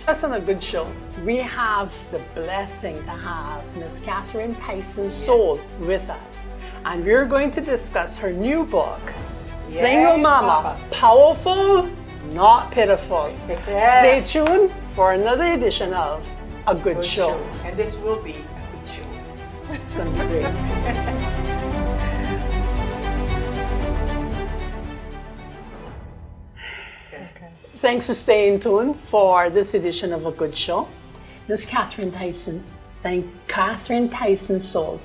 That's on a good show. We have the blessing to have Miss Catherine Tyson-Sewell with us. And we're going to discuss her new book, Single Mama, Powerful, Not Pitiful. Stay tuned for another edition of A Good Show. And this will be a good show. It's going to be great. Thanks for staying tuned for this edition of A Good Show. Miss Catherine Tyson-Sewell,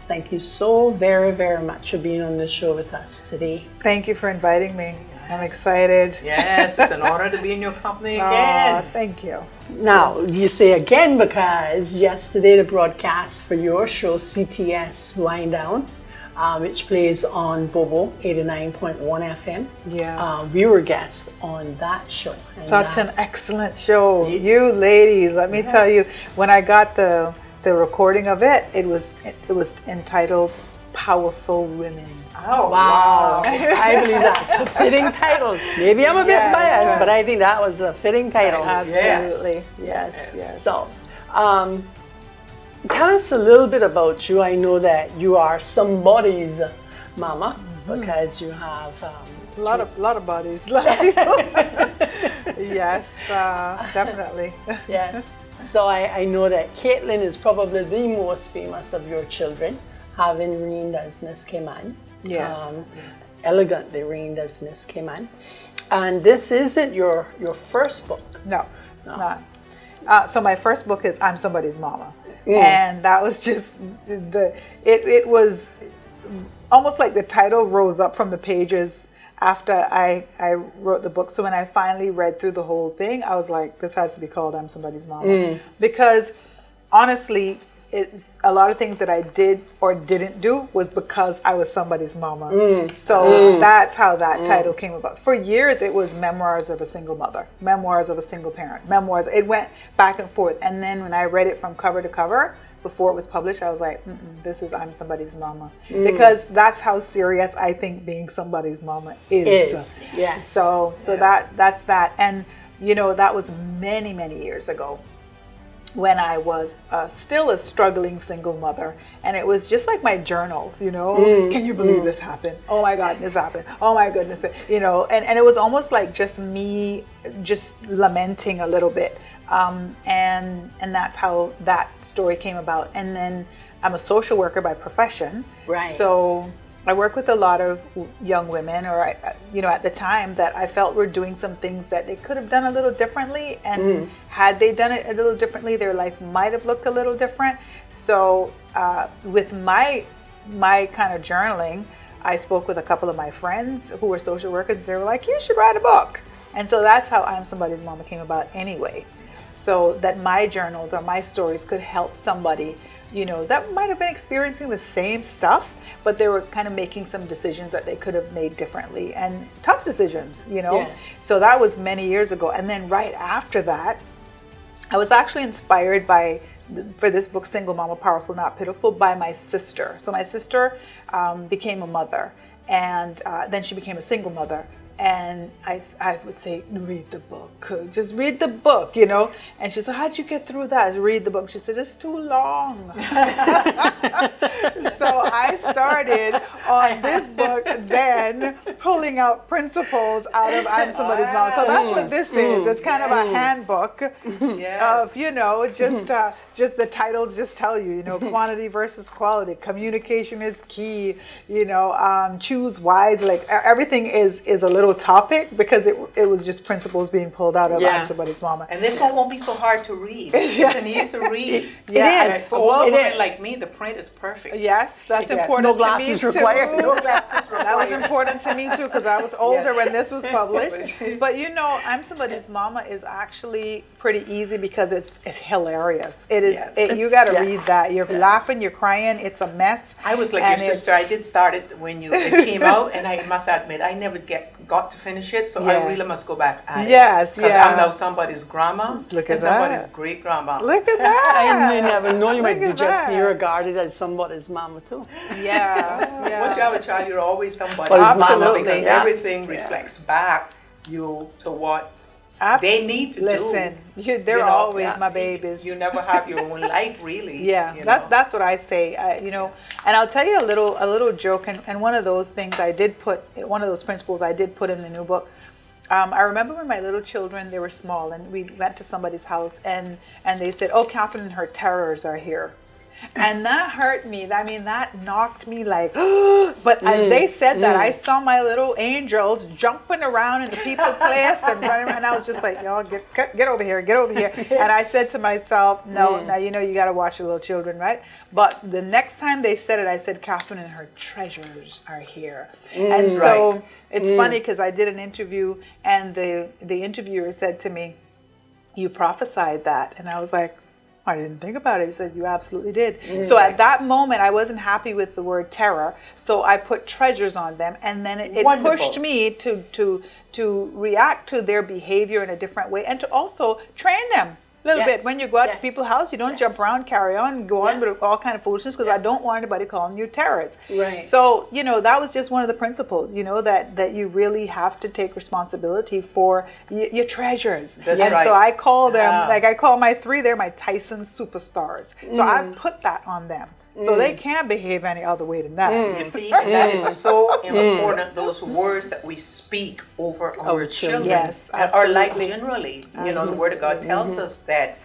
thank you so very, very much for being on the show with us today. Thank you for inviting me. I'm excited. Yes, it's an honor to be in your company again. Thank you. Now, you say again because yesterday the broadcast for your show, CTS Wind Down, which plays on Bobo 89.1 FM. Yeah. We were guests on that show. Such an excellent show. You ladies, let me tell you, when I got the recording of it, it was entitled Powerful Women. Oh, wow. I believe that's a fitting title. Maybe I'm a bit biased, but I think that was a fitting title. Absolutely. Yes. So, tell us a little bit about you. I know that you are somebody's mama because you have a lot of bodies, a lot of people. Yes, definitely. Yes. So I know that Caitlin is probably the most famous of your children, having reigned as Miss Cayman. Yes. Elegantly reigned as Miss Cayman. And this isn't your first book. No, it's not. So my first book is I'm Somebody's Mama. And that was just it was almost like the title rose up from the pages after I wrote the book. So when I finally read through the whole thing, I was like, this has to be called I'm Somebody's Mama. Because honestly, a lot of things that I did or didn't do was because I was somebody's mama. So that's how that title came about. For years, it was Memoirs of a Single Mother, Memoirs of a Single Parent, Memoirs. It went back and forth. And then when I read it from cover to cover, before it was published, I was like, this is I'm Somebody's Mama. Because that's how serious I think being somebody's mama is. Yes. So that's that. And, you know, that was many, many years ago, when I was still a struggling single mother. And it was just like my journals, you know, can you believe this happened? Oh my God, this happened. Oh my goodness, you know, and it was almost like just me just lamenting a little bit. And that's how that story came about. And then I'm a social worker by profession. Right. So I work with a lot of young women, or you know, at the time that I felt were doing some things that they could have done a little differently, and had they done it a little differently, their life might have looked a little different. So with my kind of journaling, I spoke with a couple of my friends who were social workers. They were like, "You should write a book," and so that's how I'm Somebody's Mama came about anyway. So that my journals or my stories could help somebody, you know, that might have been experiencing the same stuff, but they were kind of making some decisions that they could have made differently, and tough decisions, you know. Yes. So that was many years ago. And then right after that, I was actually inspired for this book, Single Mama, Powerful, Not Pitiful, by my sister. So my sister became a mother, and then she became a single mother. And I would say, read the book, just read the book, you know. And she said, how'd you get through that? Read the book. She said, it's too long. So I started on this book then pulling out principles out of I'm Somebody's Mama. So that's what this is. It's kind of a handbook of, you know, just the titles just tell you, you know, quantity versus quality. Communication is key, you know, choose wise. Like everything is a little topic, because it was just principles being pulled out of I'm Somebody's Mama. And this one won't be so hard to read. It's an easy to read. It is. For old women like me, the print is perfect. Yes, that's important. No glasses required. No glasses required. That was important to me too, because I was older when this was published. But you know, I'm Somebody's Mama is actually pretty easy because it's hilarious. It is. You got to read that. You're laughing, you're crying. It's a mess. I was like your sister. I did start it when it came out, and I must admit I never got to finish it, so I really must go back at it. Yes, because I'm now somebody's grandma. Look at and that. Somebody's great grandma. Look at that. I never know you might just be regarded as somebody's mama too. Yeah. Once you have a child, you're always somebody's Well, mama, absolutely, because everything reflects back you to what They need to listen. They're you know, always my babies. You never have your own life, really. Yeah, you know. that's what I say. You know, and I'll tell you a little joke, and one of those things I did put, one of those principles I did put in the new book. I remember when my little children, they were small, and we went to somebody's house, and they said, "Oh, Catherine and her terrors are here." And that hurt me. I mean, that knocked me like, but as they said that, I saw my little angels jumping around in the people place and running around. And I was just like, y'all get over here, get over here. And I said to myself, no, now you know you got to watch your little children, right? But the next time they said it, I said, Catherine and her treasures are here. And so it's funny because I did an interview and the interviewer said to me, you prophesied that. And I was like, I didn't think about it. He said, you absolutely did. So at that moment, I wasn't happy with the word terror. So I put treasures on them. And then it pushed me to react to their behavior in a different way and to also train them a little bit. When you go out to people's house, you don't jump around, carry on, and go on with all kind of foolishness because I don't want anybody calling you terrorists. Right. So, you know, that was just one of the principles, you know, that you really have to take responsibility for your treasures. That's and right. so I call them, like I call my three, they're my Tyson superstars. So I put that on them. So they can't behave any other way than that. You see, and that is so important, those words that we speak over our children. Yes, and our life generally. You know, the Word of God tells us that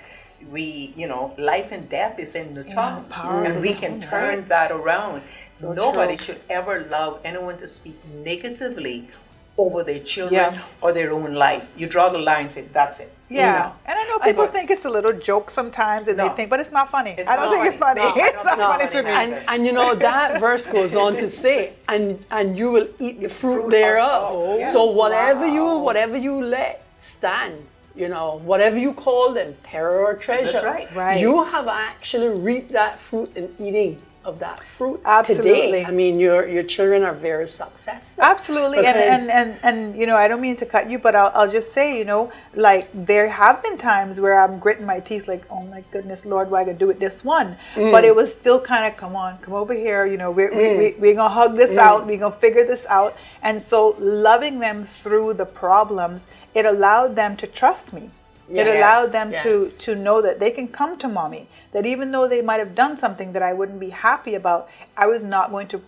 life and death is in the tongue. And we can turn that around. So nobody should ever allow anyone to speak negatively over their children or their own life. You draw the line and say, that's it. Yeah, and I know people think it's a little joke sometimes, and they think, but it's not funny. I don't think it's funny. It's not funny to me. And you know, that verse goes on to say, and you will eat the fruit thereof. So whatever you let stand, you know, whatever you call them, terror or treasure, right. You have actually reaped that fruit in eating of that fruit. Absolutely. Today. I mean, your children are very successful. Absolutely. And you know, I don't mean to cut you, but I'll just say, you know, like there have been times where I'm gritting my teeth like, oh my goodness, Lord, why I gotta do it this one? But it was still kind of, come over here, you know, we're gonna hug this out, we're gonna figure this out. And so loving them through the problems, it allowed them to trust me. It allowed them to know that they can come to mommy, that even though they might have done something that I wouldn't be happy about, I was not going to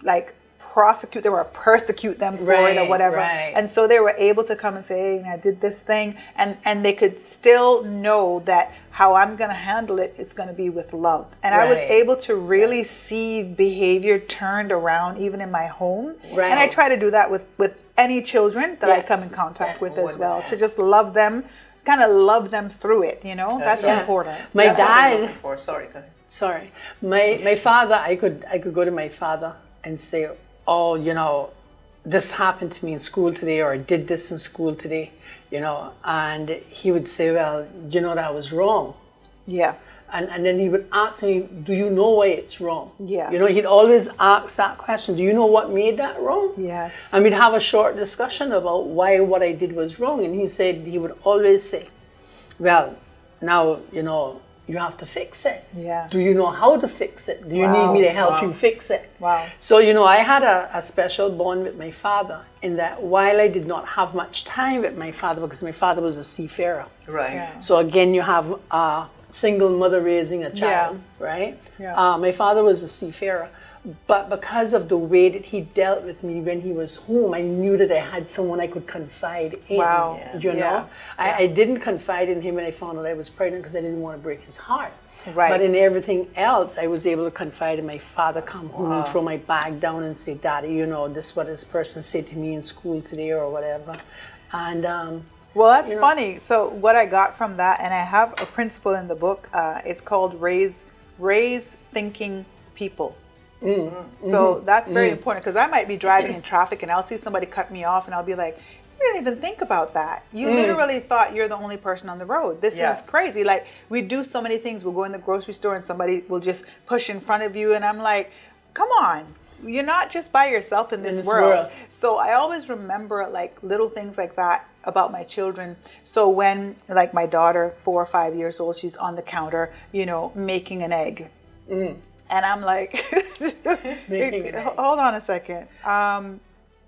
like prosecute them or persecute them for it or whatever. And so they were able to come and say, hey, I did this thing. And they could still know that how I'm going to handle it, it's going to be with love. And I was able to really see behavior turned around even in my home. And I try to do that with any children that I come in contact with as well, to just love them. Kind of love them through it, you know. That's important. My dad. Sorry, go ahead. Sorry, my father. I could go to my father and say, "Oh, you know, this happened to me in school today, or I did this in school today," you know, and he would say, "Well, you know, that was wrong." Yeah. And then he would ask me, do you know why it's wrong? Yeah. You know, he'd always ask that question, do you know what made that wrong? Yes. And we'd have a short discussion about why what I did was wrong. And he would always say, well, now, you know, you have to fix it. Yeah. Do you know how to fix it? Do you need me to help you fix it? Wow. So, you know, I had a special bond with my father in that while I did not have much time with my father, because my father was a seafarer. Right. Yeah. So again, you have single mother raising a child, right? Yeah. My father was a seafarer, but because of the way that he dealt with me when he was home, I knew that I had someone I could confide in. Wow. You know, I didn't confide in him when I found out I was pregnant because I didn't want to break his heart. Right. But in everything else, I was able to confide in my father, come home and throw my bag down and say, Daddy, you know, this is what this person said to me in school today or whatever. And well, that's funny. So what I got from that, and I have a principle in the book, it's called raise thinking people. So that's very important, because I might be driving in traffic and I'll see somebody cut me off and I'll be like, you didn't even think about that. You literally thought you're the only person on the road. This is crazy. Like, we do so many things. We'll go in the grocery store and somebody will just push in front of you and I'm like, come on. You're not just by yourself in this world. So I always remember like little things like that about my children. So when like my daughter, 4 or 5 years old, she's on the counter, you know, making an egg. And I'm like, hold on a second.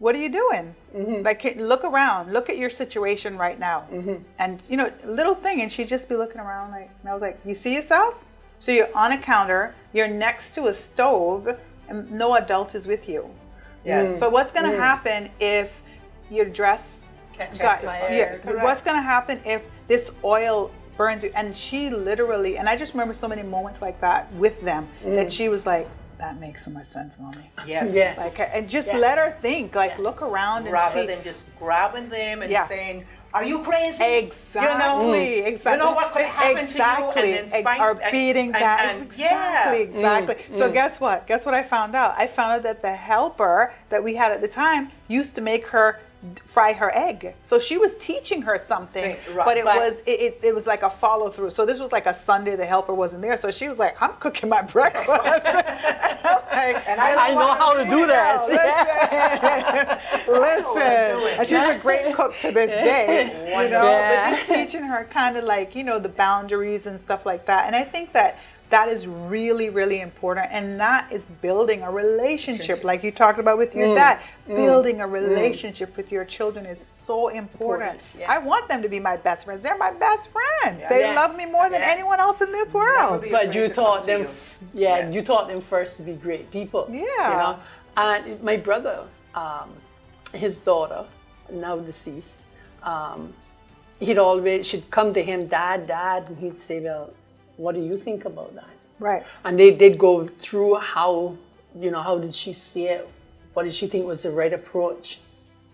what are you doing? Like, look around, look at your situation right now. And, you know, little thing. And she'd just be looking around like, and I was like, you see yourself? So you're on a counter, you're next to a stove, and no adult is with you. Yes. So what's going to happen if your dress got fire? what's going to happen if this oil burns you? And she literally, and I just remember so many moments like that with them, that she was like, that makes so much sense, Mommy. Yes. Yes. Like, and just Yes. let her think, like, Yes. look around and Rather see. than just grabbing them and Yeah. saying, "Are you crazy?" Exactly. You know, Exactly. You know what could happen to you, and then spite, or beating that. and yeah. Exactly. So guess what? Guess what I found out? I found out that the helper that we had at the time used to make her fry her egg. So she was teaching her something, Right. but it was like a follow through. So this was like a Sunday. The helper wasn't there, so she was like, "I'm cooking my breakfast." and I know how to do that. Listen. And she's a great cook to this day. You know, Yeah. but just teaching her kind of like, you know, the boundaries and stuff like that. And I think that that is really, really important. And that is building a relationship, like you talked about with your dad. Building a relationship with your children is so important. Yes. I want them to be my best friends. They're my best friends. Yeah. They Yes. love me more than Yes. anyone else in this world. be But afraid you to taught come to them, you. you Yes. taught them first to be great people. Yeah. You know? And my brother, his daughter, now deceased, she'd come to him, Dad, and he'd say, well, what do you think about that? Right. And they did go through how did she see it? What did she think was the right approach?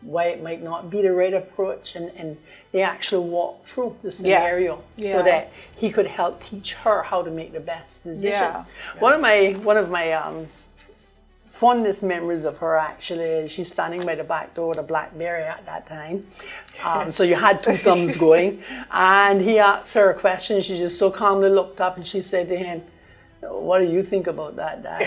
Why it might not be the right approach? And they actually walked through the scenario Yeah. so that he could help teach her how to make the best decision. Yeah. One of my fondest memories of her actually is she's standing by the back door with a BlackBerry at that time. So you had two thumbs going. And he asked her a question. She just so calmly looked up and she said to him, what do you think about that, Dad?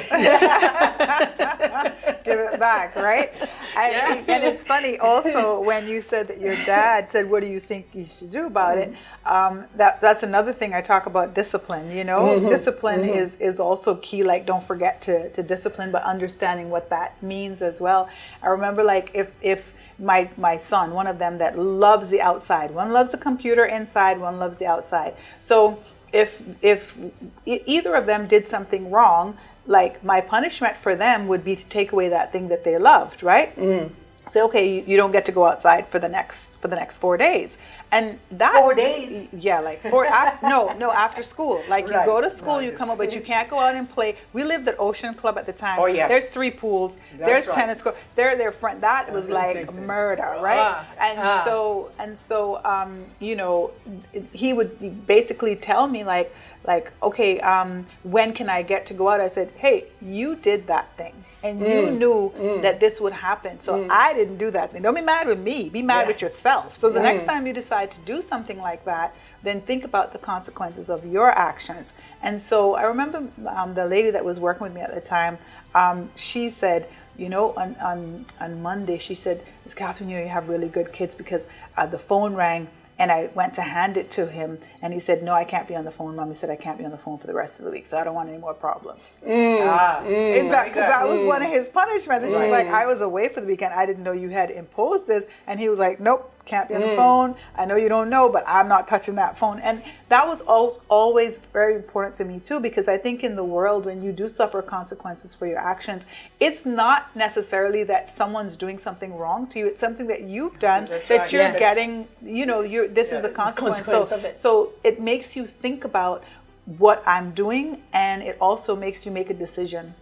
Give it back, right? And it's funny also when you said that your dad said, what do you think you should do about it? That's another thing I talk about, discipline, you know? Discipline is also key. Like, don't forget to discipline, but understanding what that means as well. I remember, like, if my son, one of them that loves the outside, one loves the computer inside, one loves the outside. So if either of them did something wrong, like, my punishment for them would be to take away that thing that they loved, right? Say, okay, you don't get to go outside for the next 4 days. And that 4 days? Yeah, like after school. Like, you Right. go to school, you come up, but you can't go out and play. We lived at Ocean Club at the time. Oh, yeah. There's 3 pools. There's right. tennis court. Their front. That was like amazing. murder, right? So you know, he would basically tell me like, okay, when can I get to go out? I said, hey, you did that thing, and you knew that this would happen. So I didn't do that thing. Don't be mad with me. Be mad with yourself. So the next time you decide to do something like that, then think about the consequences of your actions. And so I remember the lady that was working with me at the time, she said, you know, on Monday, she said, Miss Catherine, you know, you have really good kids, because the phone rang. And I went to hand it to him, and he said, no, I can't be on the phone, Mom. He said, I can't be on the phone for the rest of the week, so I don't want any more problems. Because that was one of his punishments. And she's like, I was away for the weekend. I didn't know you had imposed this. And he was like, nope, can't be on the phone. I know you don't know, but I'm not touching that phone. And that was always very important to me, too, because I think in the world, when you do suffer consequences for your actions, it's not necessarily that someone's doing something wrong to you. It's something that you've done that you're getting, you know, this is the consequence of it. So it makes you think about what I'm doing, and it also makes you make a decision.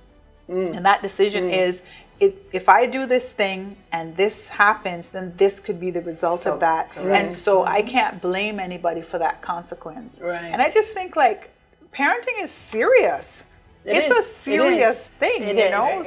And that decision is, if I do this thing and this happens, then this could be the result of that. And so I can't blame anybody for that consequence. Right. And I just think, like, parenting is serious. It's a serious thing, you know?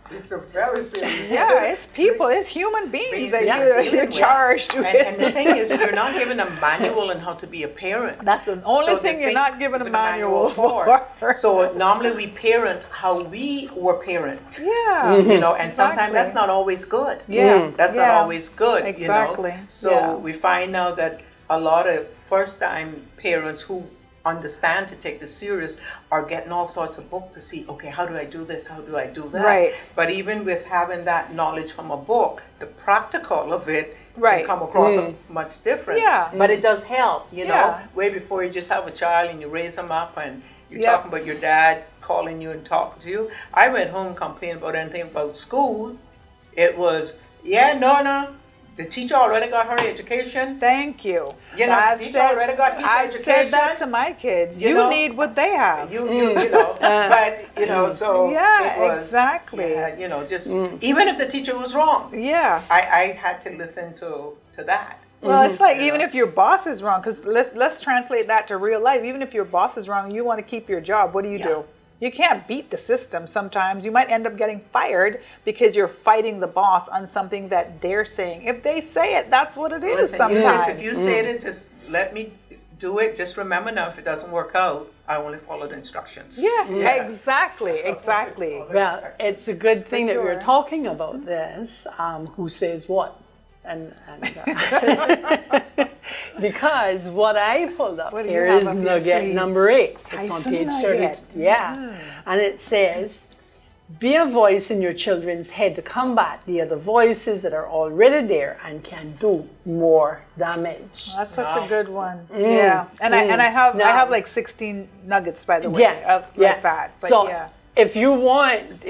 It's a very serious. Yeah, it's people, it's human beings that you're charged with. And the thing is, you're not given a manual on how to be a parent. That's the only thing you're not given a manual for. So normally we parent how we were parent. Yeah. You know, and sometimes that's not always good. Yeah. That's not always good. Exactly. You know? So we find now that a lot of first-time parents who understand to take this serious are getting all sorts of books to see, okay, how do I do this? How do I do that? Right. But even with having that knowledge from a book, the practical of it Right. can come across much different. Yeah. But it does help, you know, Yeah. way before you just have a child and you raise them up and you're Yep. talking about your dad calling you and talking to you. I went home complaining about anything about school. It was, no. The teacher already got her education. Thank you. You know, the teacher already got his I've education. said that to my kids. You You know, need what they have. You know, but you know, so Yeah, it was, exactly. yeah, you know, just even if the teacher was wrong, Yeah. I had to listen to that. Well, it's like even if your boss is wrong, because let's translate that to real life. Even if your boss is wrong, you want to keep your job. What do? You can't beat the system sometimes. You might end up getting fired because you're fighting the boss on something that they're saying. If they say it, that's what it is Listen, sometimes. if you say it, just let me do it. Just remember now, if it doesn't work out, I only follow the instructions. Yeah, exactly. Well, it's a good thing For that we're sure. talking about this. Who says what? And because what I pulled up What do you here have is up your nugget sleeve? number 8. It's on Tyson page nugget. 30. Yeah. And it says, be a voice in your children's head to combat the other voices that are already there and can do more damage. That's such a good one. Yeah, and I have like 16 nuggets, by the way. Yes, like that. But so yeah. if you want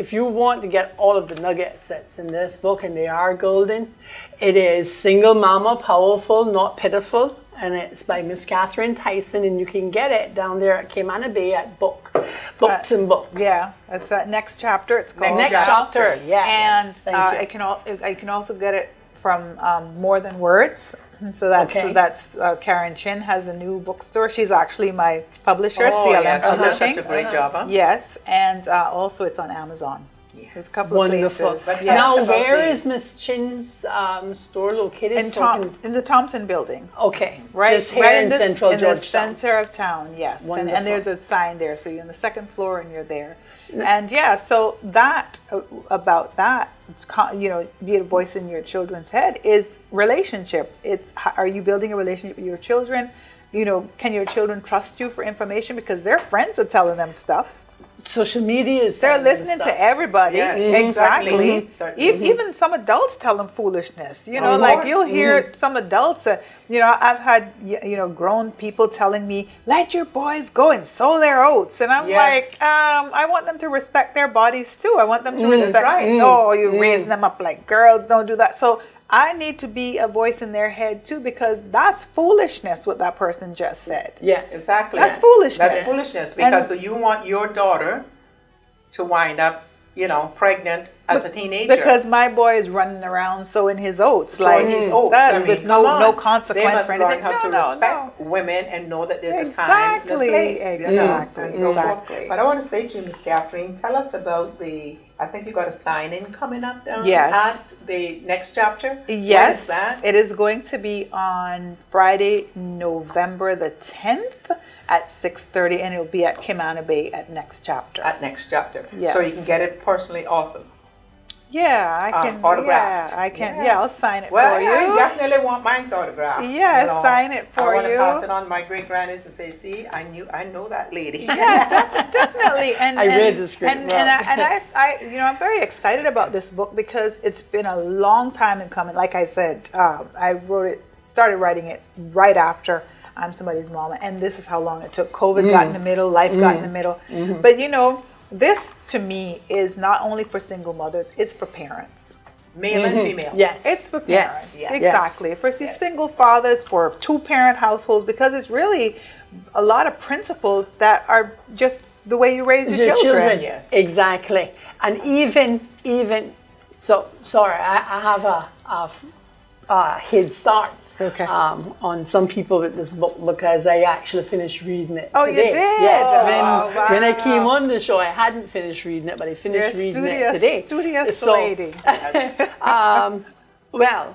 to get all of the nuggets that's in this book, and they are golden, it is Single Mama, Powerful, Not Pitiful, and it's by Miss Catherine Tyson, and you can get it down there at Cayman Bay at Books and Books. Yeah, that's that next chapter. It's called Next chapter, yes. And Thank you. I can also get it from More Than Words. So that's Karen Chin has a new bookstore. She's actually my publisher, Oh, CLM yes, she does Publishing. such a great job, huh? Yes, and also it's on Amazon. There's a couple Wonderful. of places. But Now, about where the- is Miss Chin's store located? In the Thompson Building. Okay, Right, just here right in Central in Georgetown. the center of town, yes. Wonderful. And there's a sign there, so you're on the second floor and you're there. And yeah, so that about that, be a voice in your children's head is relationship. It's are you building a relationship with your children? Can your children trust you for information because their friends are telling them stuff? Social media is They're telling them listening stuff. to everybody. Yes, Exactly. certainly. Even some adults tell them foolishness. Of Like course. you'll hear some adults. I've had grown people telling me, "Let your boys go and sow their oats," and I'm Yes. like, I want them to respect their bodies too. I want them to respect. right. No, you're raising them up like girls. Don't do that. So I need to be a voice in their head too, because that's foolishness what that person just said. Yes. Exactly. That's foolishness. That's foolishness because you want your daughter to wind up, pregnant as a teenager. Because my boy is running around sowing his oats, Sowing his oats. that, I mean, with come on. no They consequence must for anything. learn how to respect women and know that there's a time and a Exactly, place. exactly, And so forth. exactly. But I want to say to you, Miss Catherine, tell us about I think you got a sign-in coming up down Yes. at the next chapter. Yes, When is that? it is going to be on Friday, November the 10th at 6:30, and it'll be at Cayman Bay at next chapter. At next chapter. Yes. So you can get it personally authored. Yeah, I can. autographed. Yeah, I can. Yes. Yeah, I'll sign it Well, for you. I definitely want mine's autographed. Yeah, sign it for I want to you. pass it on to my great grannies and say, see, I know that lady. Yeah, definitely. And I read the script and, well. I'm very excited about this book because it's been a long time in coming. Like I said, I started writing it right after I'm Somebody's Mama, and this is how long it took. COVID got in the middle, life got in the middle. But this to me is not only for single mothers; it's for parents. Male and female. Yes. It's for parents. Yes. Exactly. For single fathers, for two-parent households, because it's really a lot of principles that are just the way you raise your children. Yes. Exactly. And even so, sorry, I have a head start on some people with this book because I actually finished reading it Oh, today. you did? Yes. When I wow. came on the show, I hadn't finished reading it, but I finished You're a reading it today. studious So, lady. well,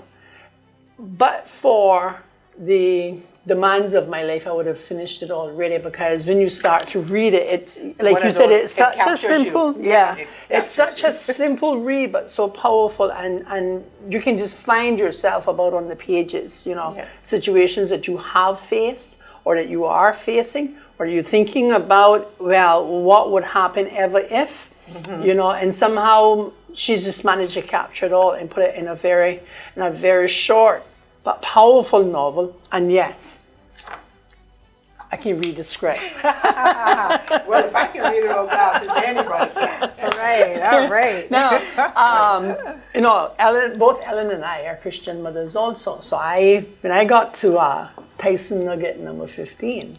but for the demands of my life, I would have finished it already, because when you start to read it, it's like One you of said, those- it's it such a captures you. simple, It it's such a simple read, but so powerful, and you can just find yourself about on the pages, Yes. situations that you have faced or that you are facing, or you're thinking about, well, what would happen ever if, you know, and somehow she's just managed to capture it all and put it in a very short but powerful novel. And yes, I can read the script. Well, if I can read it out loud, then anybody can. All right. Now, you know, both Ellen and I are Christian mothers also. So when I got to Tyson Nugget number 15,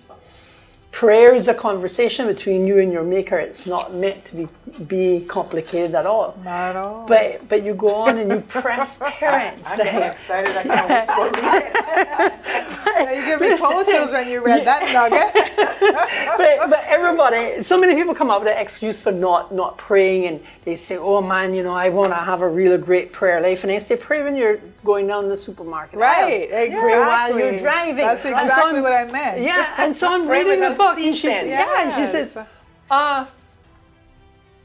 prayer is a conversation between you and your maker. It's not meant to be complicated at all. Not at all. But you go on and you press parents. I'm getting excited. I can't wait to go read it. You give me cold chills when you read that nugget. but everybody, so many people come up with an excuse for not praying, and they say, oh man, you know, I want to have a really great prayer life. And I say, pray when you're going down the supermarket. Right, aisles. exactly. Pray while you're driving. That's exactly what I meant. Yeah, and so I'm Pray reading the without book, and she ceasing. she says,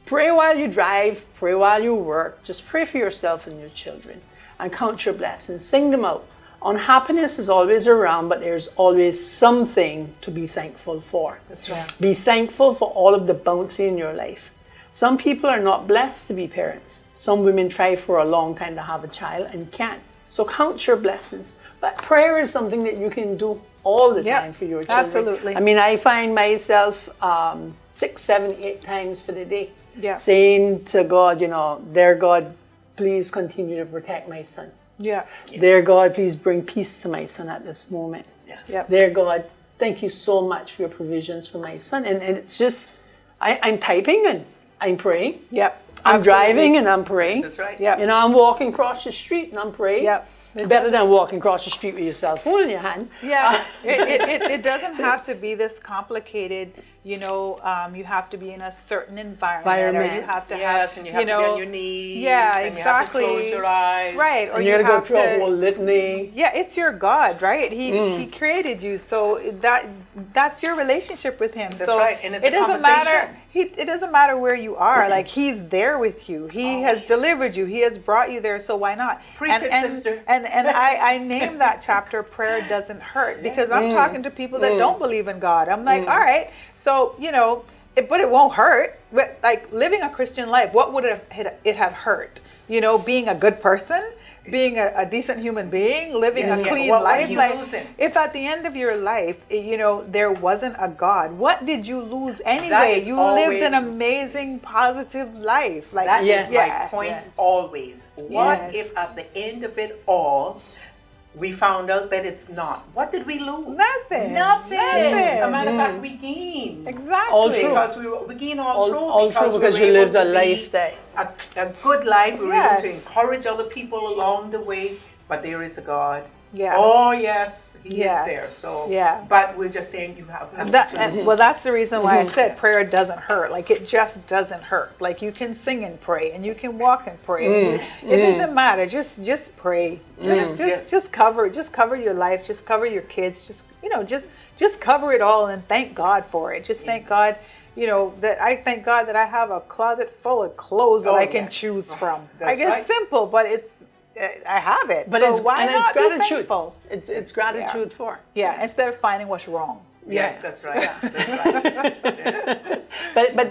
pray while you drive, pray while you work, just pray for yourself and your children, and count your blessings, sing them out. Unhappiness is always around, but there's always something to be thankful for. That's right. Be thankful for all of the bounty in your life. Some people are not blessed to be parents. Some women try for a long time to have a child and can't. So count your blessings. But prayer is something that you can do all the time for your children. Absolutely. I mean, I find myself 6, 7, 8 times for the day saying to God, you know, dear God, please continue to protect my son. Yeah. Dear God, please bring peace to my son at this moment. Yes. Yep. Dear God, thank you so much for your provisions for my son. And it's just, I'm typing and I'm praying. Yep. I'm driving and I'm praying. That's right. Yep. You know, I'm walking across the street and I'm praying. Yep. Better than walking across the street with your cell phone in your hand. Yeah, it doesn't have to be this complicated. You know, you have to be in a certain environment, or you have to have, and you have to be on your knees. Yeah, and exactly. You have to close your eyes. Right, or And you you're have to go through a whole litany. Yeah, it's your God, right? He created you, so that's your relationship with Him. That's so right, and it's it a doesn't matter. conversation. It doesn't matter where you are. Like He's there with you. He has delivered you. He has brought you there. So why not? Preach it, sister. And I named that chapter "Prayer Doesn't Hurt" because I'm talking to people that don't believe in God. I'm like, all right, so you know, but it won't hurt. But like living a Christian life, what would it have hurt? You know, being a good person, being a decent human being, living a clean What life. are you Like, losing? if at the end of your life, you know, there wasn't a God, what did you lose That anyway? is You lived an always- amazing, positive life. Like That is Yes. my point Yes. always. What Yes. if at the end of it all, we found out that it's not? What did we lose? Nothing. Nothing. Nothing. A matter of fact, we gained. Exactly. All true. Because we gained all through. All true we because were you able lived a to be life that... a good life. We were Yes. able to encourage other people along the way. But there is a God. Yeah. Oh yes, He Yes. is there. So Yeah. But we're just saying you have That, to. and, well, that's the reason why I said prayer doesn't hurt. Like it just doesn't hurt. Like you can sing and pray, and you can walk and pray. It doesn't matter. Just pray. Just cover your life. Just cover your kids. Just cover it all and thank God for it. Just thank God. You know, that I thank God that I have a closet full of clothes that I can yes. choose from. That's I guess right. simple, but I have it. But so it's, why and not it's be gratitude. thankful? It's gratitude for. Yeah, instead of finding what's wrong. Yes, that's right. That's right. But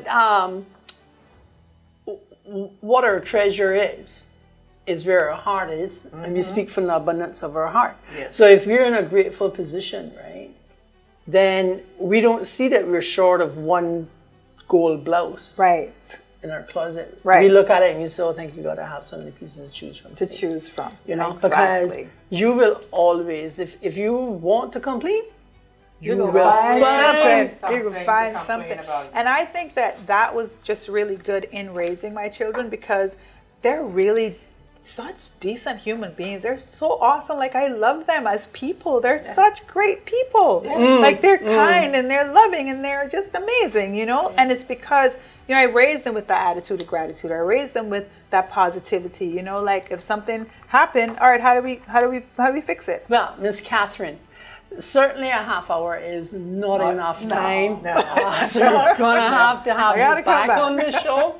what our treasure is where our heart is, and we speak from the abundance of our heart. Yes. So if we're in a grateful position, right, then we don't see that we're short of one gold blouse Right. in our closet. Right. We look at it and we say, oh, thank you God, I have so many pieces to choose from. To choose from. You know, Exactly. because you will always, if you want to complain, you You're will gonna find find something. You're something gonna to find complain something. about. And I think that was just really good in raising my children because they're really such decent human beings. They're so awesome. Like I love them as people. They're such great people. Like they're kind and they're loving and they're just amazing, you know? And it's because, you know, I raised them with that attitude of gratitude. I raised them with that positivity, you know, like if something happened, all right, how do we fix it? Well, Miss Catherine, certainly a half hour is not enough time. So we're going to have you gotta come back back. on this show.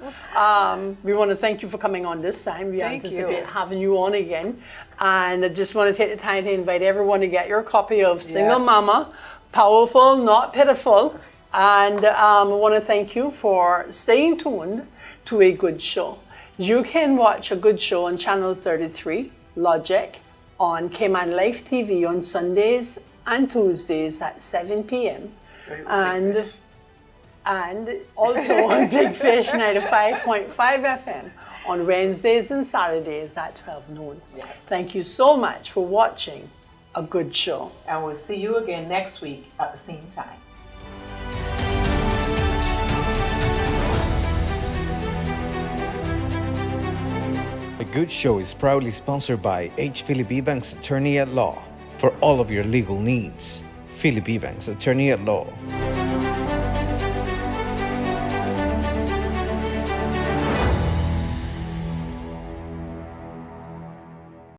We want to thank you for coming on this time. We Thank anticipate you. having you on again. And I just want to take the time to invite everyone to get your copy of Single Yes. Mama, Powerful, not pitiful. And I want to thank you for staying tuned to A Good Show. You can watch A Good Show on Channel 33, Logic, on Cayman Life TV on Sundays and Tuesdays at 7 p.m. And also on Big Fish 95.5 FM on Wednesdays and Saturdays at 12 noon. Yes. Thank you so much for watching A Good Show. And we'll see you again next week at the same time. The Good Show is proudly sponsored by H. Philip E. Banks Attorney at Law. For all of your legal needs, Philip E. Banks Attorney at Law.